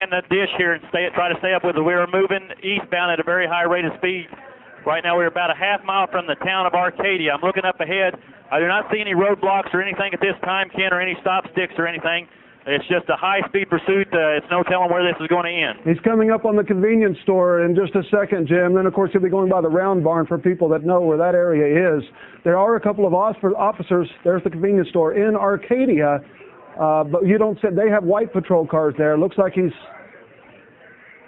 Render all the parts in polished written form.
in the dish here and try to stay up with it. We were moving eastbound at a very high rate of speed. Right now we're about a half mile from the town of Arcadia. I'm looking up ahead. I do not see any roadblocks or anything at this time, Ken, or any stop sticks or anything. It's just a high-speed pursuit. It's no telling where this is going to end. He's coming up on the convenience store in just a second, Jim. Then, of course, he'll be going by the round barn for people that know where that area is. There are a couple of officers. There's the convenience store in Arcadia, but you don't say they have white patrol cars there. It looks like he's...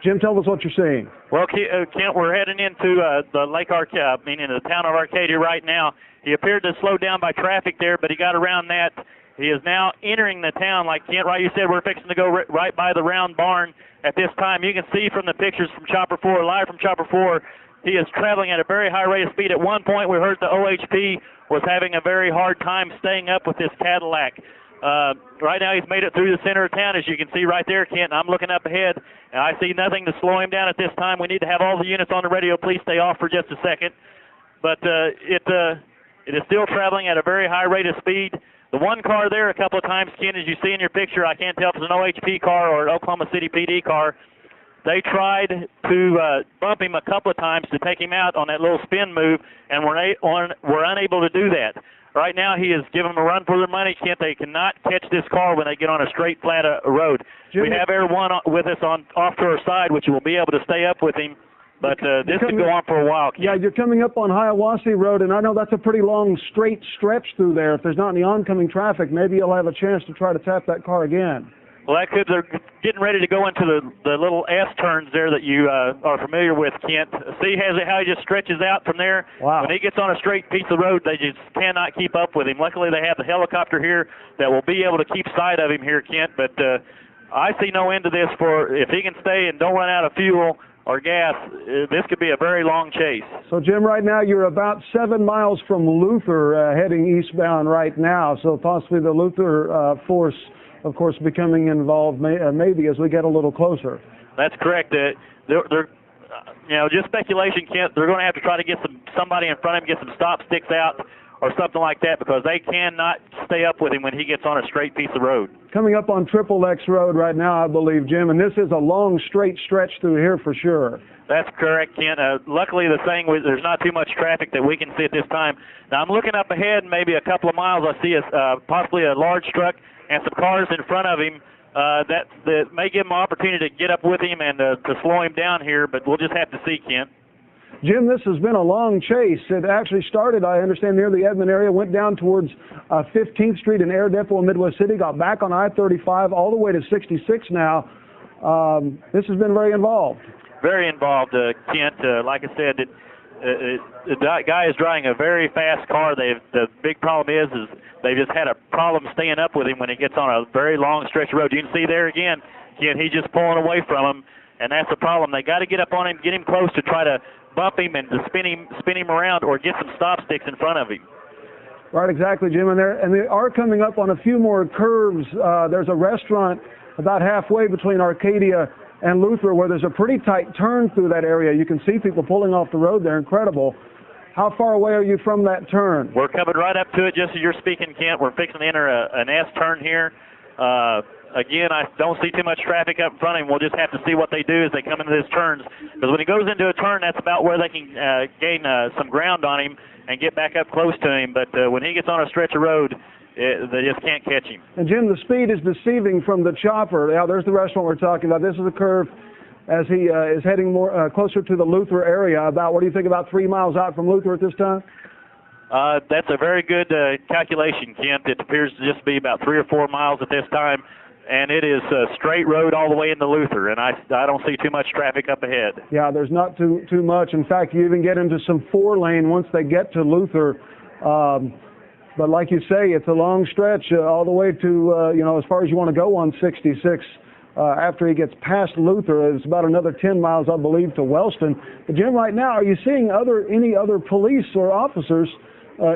Jim, tell us what you're seeing. Well, Kent, we're heading into the the town of Arcadia right now. He appeared to slow down by traffic there, but he got around that. He is now entering the town. Like Kent, right, you said, we're fixing to go right by the round barn at this time. You can see from the pictures from Chopper 4, live from Chopper 4, he is traveling at a very high rate of speed. At one point, we heard the OHP was having a very hard time staying up with this Cadillac. Right now, he's made it through the center of town, as you can see right there, Kent. I'm looking up ahead, and I see nothing to slow him down at this time. We need to have all the units on the radio. Please stay off for just a second. But it is still traveling at a very high rate of speed. The one car there a couple of times, Ken, as you see in your picture, I can't tell if it's an OHP car or an Oklahoma City PD car. They tried to bump him a couple of times to take him out on that little spin move, and were unable to do that. Right now, he is giving them a run for their money, Kent. They cannot catch this car when they get on a straight, flat road. Jimmy, we have Air 1 with us off to our side, which will be able to stay up with him. But this could go on for a while, Kent. Yeah, you're coming up on Hiawassee Road, and I know that's a pretty long, straight stretch through there. If there's not any oncoming traffic, maybe you'll have a chance to try to tap that car again. Well, they're getting ready to go into the little S turns there that you are familiar with, Kent. See how he just stretches out from there? Wow. When he gets on a straight piece of road, they just cannot keep up with him. Luckily, they have the helicopter here that will be able to keep sight of him here, Kent. But I see no end to this if he can stay and don't run out of fuel or gas, this could be a very long chase. So, Jim, right now you're about 7 miles from Luther heading eastbound right now, so possibly the Luther force, of course, becoming involved maybe as we get a little closer. That's correct. They're just speculation, Kent. They're going to have to try to get somebody in front of him, get some stop sticks out or something like that, because they cannot stay up with him when he gets on a straight piece of road. Coming up on Triple X Road right now, I believe, Jim, and this is a long, straight stretch through here for sure. That's correct, Kent. Luckily, there's not too much traffic that we can see at this time. Now, I'm looking up ahead, maybe a couple of miles. I see possibly a large truck and some cars in front of him that may give him an opportunity to get up with him and to slow him down here, but we'll just have to see, Kent. Jim, this has been a long chase. It actually started, I understand, near the Edmond area, went down towards 15th Street and Air Depot in Midwest City, got back on I-35 all the way to 66 now. This has been very involved. Very involved, Kent. Like I said, the guy is driving a very fast car. The big problem is they just had a problem staying up with him when he gets on a very long stretch of road. You can see there again, Kent, he's just pulling away from him, and that's the problem. They got to get up on him, get him close to try to bump him and to spin him around or get some stop sticks in front of him. Right, exactly, Jim. And they are coming up on a few more curves. There's a restaurant about halfway between Arcadia and Luther where there's a pretty tight turn through that area. You can see people pulling off the road there. Incredible. How far away are you from that turn? We're coming right up to it just as you're speaking, Kent. We're fixing to enter an S turn here. Again, I don't see too much traffic up in front of him. We'll just have to see what they do as they come into these turns. Because when he goes into a turn, that's about where they can gain some ground on him and get back up close to him. But when he gets on a stretch of road, they just can't catch him. And, Jim, the speed is deceiving from the chopper. Now, there's the restaurant we're talking about. This is a curve as he is heading more closer to the Luther area. What do you think, about 3 miles out from Luther at this time? That's a very good calculation, Kent. It appears to just be about 3 or 4 miles at this time. And it is a straight road all the way into Luther, and I don't see too much traffic up ahead. Yeah, there's not too much. In fact, you even get into some 4-lane once they get to Luther. But like you say, it's a long stretch all the way to, as far as you want to go on 66. After he gets past Luther, it's about another 10 miles, I believe, to Wellston. But, Jim, right now, are you seeing any other police or officers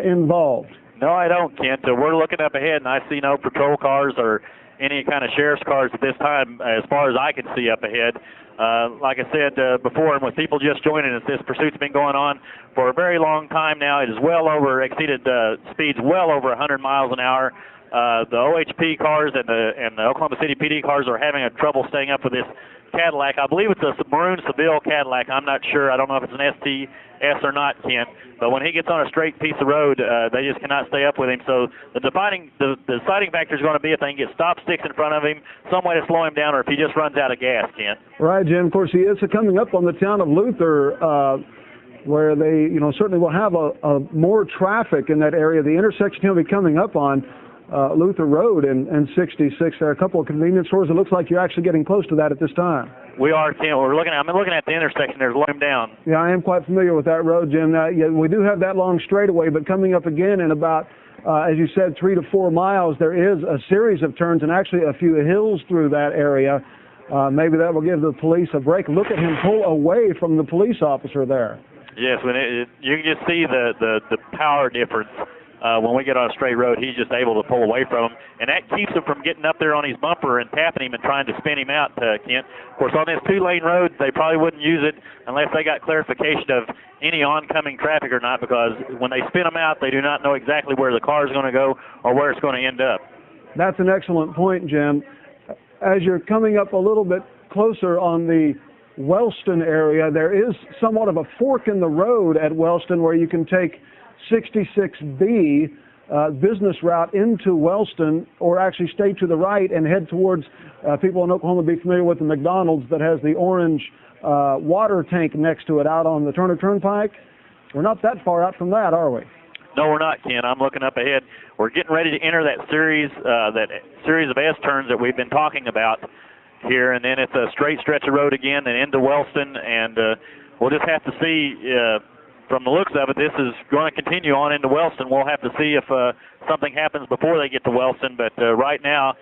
involved? No, I don't, Kent. We're looking up ahead, and I see no patrol cars or any kind of sheriff's cars at this time as far as I can see up ahead. Like I said before, and with people just joining us, this pursuit's been going on for a very long time now. It is exceeded speeds well over 100 miles an hour. the OHP cars and the Oklahoma City PD cars are having a trouble staying up with this Cadillac. I believe it's a maroon Seville Cadillac. I'm not sure. I don't know if it's an STS or not, Kent. But when he gets on a straight piece of road, they just cannot stay up with him. So the deciding factor is going to be if they can get stop sticks in front of him, some way to slow him down, or if he just runs out of gas, Kent. Right, Jim. Of course, he is coming up on the town of Luther, where they, certainly will have a more traffic in that area. The intersection he'll be coming up on, Luther Road and 66. There are a couple of convenience stores. It looks like you're actually getting close to that at this time. We are, Kent. I'm looking at the intersection there. Slow him down. Yeah, I am quite familiar with that road, Jim. We do have that long straightaway, but coming up again in about, as you said, 3 to 4 miles, there is a series of turns and actually a few hills through that area. Maybe that will give the police a break. Look at him pull away from the police officer there. Yes, you can just see the power difference. When we get on a straight road, he's just able to pull away from him, and that keeps him from getting up there on his bumper and tapping him and trying to spin him out, Kent. Of course, on this 2-lane road, they probably wouldn't use it unless they got clarification of any oncoming traffic or not, because when they spin them out, they do not know exactly where the car is going to go or where it's going to end up. That's an excellent point, Jim. As you're coming up a little bit closer on the Wellston area, there is somewhat of a fork in the road at Wellston where you can take 66B business route into Wellston, or actually stay to the right and head towards, people in Oklahoma be familiar with the McDonald's that has the orange water tank next to it out on the Turner Turnpike. We're not that far out from that, are we? No, we're not, Ken. I'm looking up ahead. We're getting ready to enter that series of S turns that we've been talking about here, and then it's a straight stretch of road again and into Wellston, and we'll just have to see. From the looks of it, this is going to continue on into Wellston. We'll have to see if something happens before they get to Wellston, but right now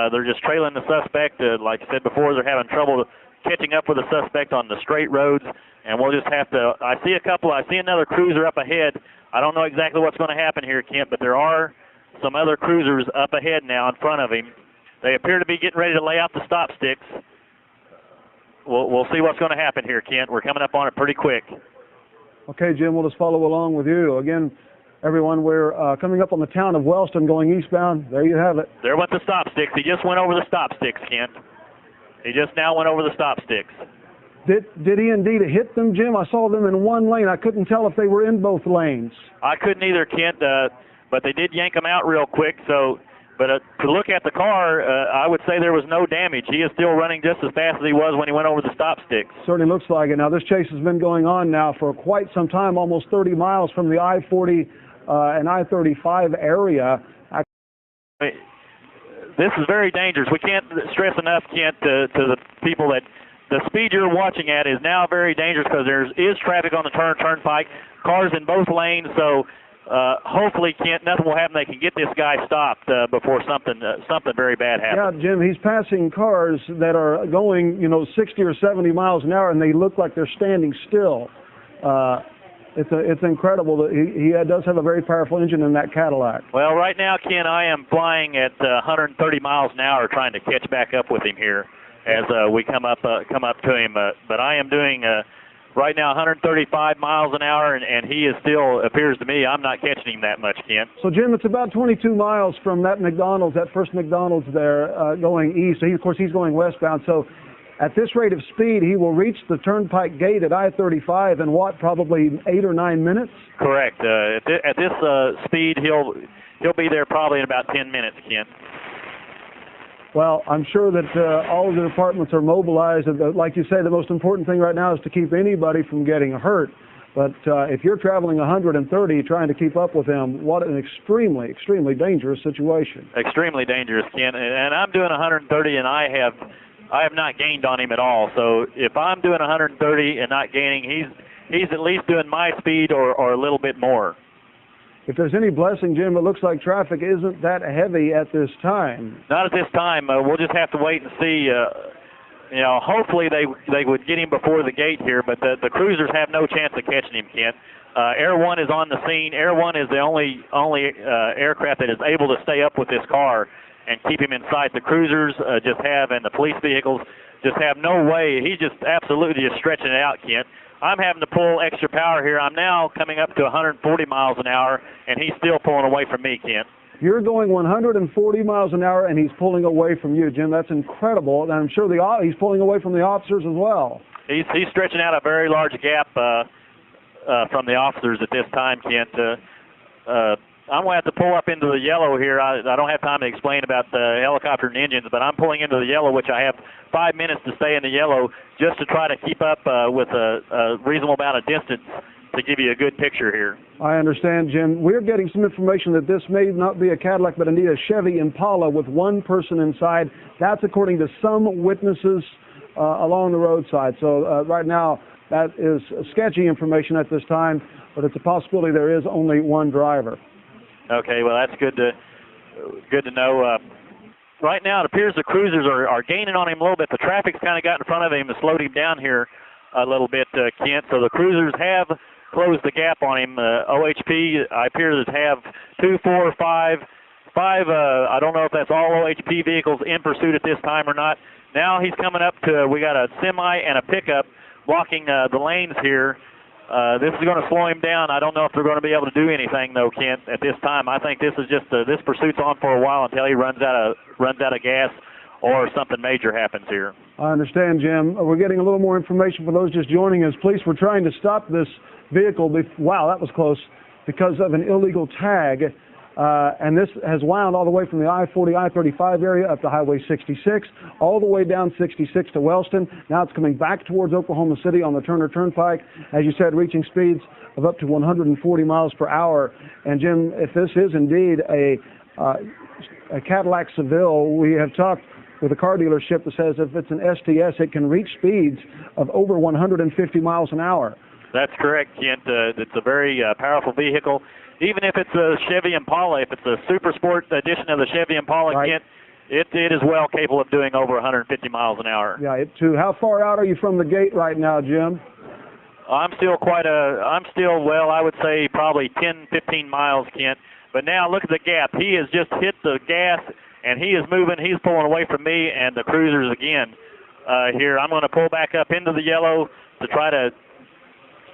they're just trailing the suspect. Like I said before, they're having trouble catching up with the suspect on the straight roads, and we'll just have to. I see another cruiser up ahead. I don't know exactly what's going to happen here, Kent, but there are some other cruisers up ahead now in front of him. They appear to be getting ready to lay out the stop sticks. We'll see what's going to happen here, Kent. We're coming up on it pretty quick. Okay, Jim, we'll just follow along with you. Again, everyone, we're coming up on the town of Wellston going eastbound. There you have it. There went the stop sticks. He just went over the stop sticks, Kent. He just now went over the stop sticks. Did he indeed hit them, Jim? I saw them in one lane. I couldn't tell if they were in both lanes. I couldn't either, Kent, but they did yank him out real quick. But to look at the car, I would say there was no damage. He is still running just as fast as he was when he went over the stop sticks. Certainly looks like it. Now, this chase has been going on now for quite some time, almost 30 miles from the I-40 and I-35 area. This is very dangerous. We can't stress enough, Kent, to the people that the speed you're watching at is now very dangerous because there is traffic on the Turnpike, cars in both lanes, so hopefully, Kent, nothing will happen. They can get this guy stopped before something very bad happens. Yeah, Jim, he's passing cars that are going, 60 or 70 miles an hour, and they look like they're standing still. It's incredible that he does have a very powerful engine in that Cadillac. Well, right now, Ken, I am flying at 130 miles an hour trying to catch back up with him here as we come up to him. But I am doing right now 135 miles an hour, and he is still, appears to me, I'm not catching him that much, Ken. So, Jim, it's about 22 miles from that McDonald's, that first McDonald's there, going east. So, of course, he's going westbound. So, at this rate of speed, he will reach the Turnpike gate at I-35 in what, probably 8 or 9 minutes? Correct. At this speed, he'll be there probably in about 10 minutes, Ken. Well, I'm sure that all of the departments are mobilized. Like you say, the most important thing right now is to keep anybody from getting hurt. But if you're traveling 130 trying to keep up with him, what an extremely, extremely dangerous situation. Extremely dangerous, Ken. And I'm doing 130, and I have not gained on him at all. So if I'm doing 130 and not gaining, he's at least doing my speed or a little bit more. If there's any blessing, Jim, it looks like traffic isn't that heavy at this time. Not at this time. We'll just have to wait and see. Hopefully they would get him before the gate here, but the cruisers have no chance of catching him, Kent. Air One is on the scene. Air One is the only aircraft that is able to stay up with this car and keep him in sight. The cruisers and the police vehicles just have no way. He's just absolutely just stretching it out, Kent. I'm having to pull extra power here. I'm now coming up to 140 miles an hour, and he's still pulling away from me, Kent. You're going 140 miles an hour, and he's pulling away from you, Jim. That's incredible. And I'm sure he's pulling away from the officers as well. He's stretching out a very large gap from the officers at this time, Kent. I'm going to have to pull up into the yellow here. I don't have time to explain about the helicopter and engines, but I'm pulling into the yellow, which I have 5 minutes to stay in the yellow just to try to keep up with a reasonable amount of distance to give you a good picture here. I understand, Jim. We're getting some information that this may not be a Cadillac, but indeed a Chevy Impala with one person inside. That's according to some witnesses along the roadside. So right now, that is sketchy information at this time, but it's a possibility there is only one driver. Okay, well, that's good to know. Right now, it appears the cruisers are gaining on him a little bit. The traffic's kind of got in front of him and slowed him down here a little bit, Kent. So the cruisers have closed the gap on him. OHP, I appear to have 2, 4, 5. I don't know if that's all OHP vehicles in pursuit at this time or not. Now he's coming up to, we got a semi and a pickup blocking the lanes here. This is going to slow him down. I don't know if they're going to be able to do anything, though, Kent, at this time. I think this is just this pursuit's on for a while until he runs out of gas or something major happens here. I understand, Jim. We're getting a little more information for those just joining us. Police were trying to stop this vehicle. Wow, that was close, because of an illegal tag. And this has wound all the way from the I-40, I-35 area up to Highway 66, all the way down 66 to Wellston. Now it's coming back towards Oklahoma City on the Turner Turnpike, as you said, reaching speeds of up to 140 miles per hour. And, Jim, if this is indeed a Cadillac Seville, we have talked with a car dealership that says if it's an STS, it can reach speeds of over 150 miles an hour. That's correct, Kent. It's a very powerful vehicle. Even if it's a Chevy Impala, if it's a Super Sport edition of the Chevy Impala, right, Kent, it is well capable of doing over 150 miles an hour. Yeah, it too. How far out are you from the gate right now, Jim? I'm still, well, I would say probably 10, 15 miles, Kent. But now look at the gap. He has just hit the gas, and he is moving. He's pulling away from me and the cruisers again here. I'm going to pull back up into the yellow to try to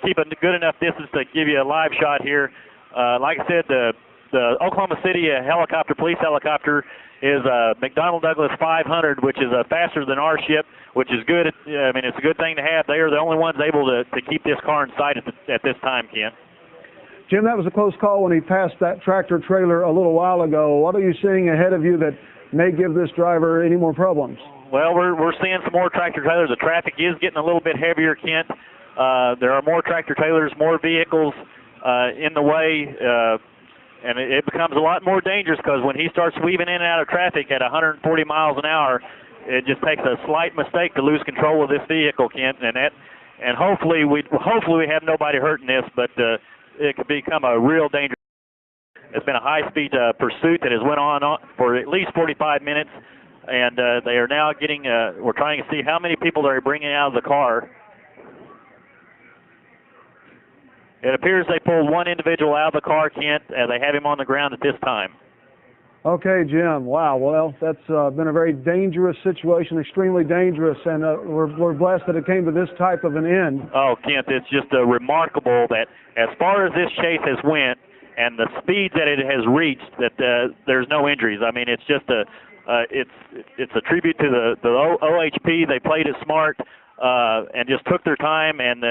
keep a good enough distance to give you a live shot here. Like I said, the Oklahoma City police helicopter is a McDonnell Douglas 500, which is faster than our ship, which is good. I mean, it's a good thing to have. They are the only ones able to keep this car in sight at this time, Ken. Jim, that was a close call when he passed that tractor trailer a little while ago. What are you seeing ahead of you that may give this driver any more problems? Well, we're seeing some more tractor trailers. The traffic is getting a little bit heavier, Kent. There are more tractor trailers, more vehicles in the way, and it becomes a lot more dangerous because when he starts weaving in and out of traffic at 140 miles an hour, it just takes a slight mistake to lose control of this vehicle, Kent, and hopefully we have nobody hurt in this, but it could become a real danger. It's been a high-speed pursuit that has went on for at least 45 minutes, and they are now getting. We're trying to see how many people they're bringing out of the car. It appears they pulled one individual out of the car, Kent, and they have him on the ground at this time. Okay, Jim. Wow. Well, that's been a very dangerous situation, extremely dangerous, and we're blessed that it came to this type of an end. Oh, Kent, it's just remarkable that as far as this chase has went and the speeds that it has reached, that there's no injuries. I mean, it's just it's a tribute to the OHP. They played it smart and just took their time, and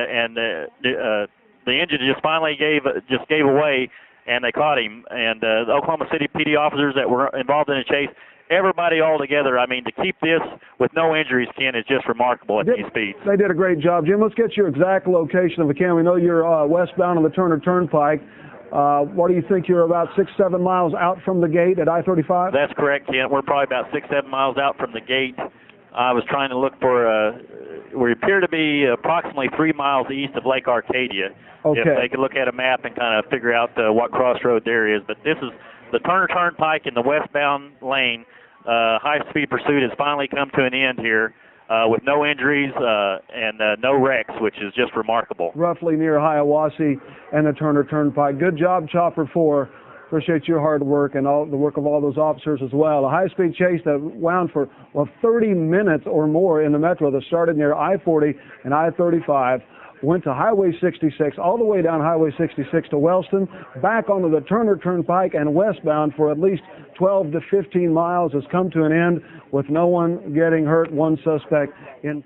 the engine just finally gave away, and they caught him. And the Oklahoma City PD officers that were involved in the chase, everybody all together, I mean, to keep this with no injuries, Ken, is just remarkable at these speeds. They did a great job. Jim, let's get your exact location if we can. We know you're westbound on the Turner Turnpike. What do you think? You're about 6-7 miles out from the gate at I-35? That's correct, Ken. We're probably about 6-7 miles out from the gate. I was trying to look for, we appear to be approximately 3 miles east of Lake Arcadia. Okay. If they could look at a map and kind of figure out what crossroad there is. But this is the Turner Turnpike in the westbound lane. High-speed pursuit has finally come to an end here with no injuries and no wrecks, which is just remarkable. Roughly near Hiawassee and the Turner Turnpike. Good job, Chopper 4. Appreciate your hard work and all the work of all those officers as well. A high-speed chase that wound for, 30 minutes or more in the metro that started near I-40 and I-35 went to Highway 66, all the way down Highway 66 to Wellston, back onto the Turner Turnpike and westbound for at least 12 to 15 miles, has come to an end with no one getting hurt, one suspect in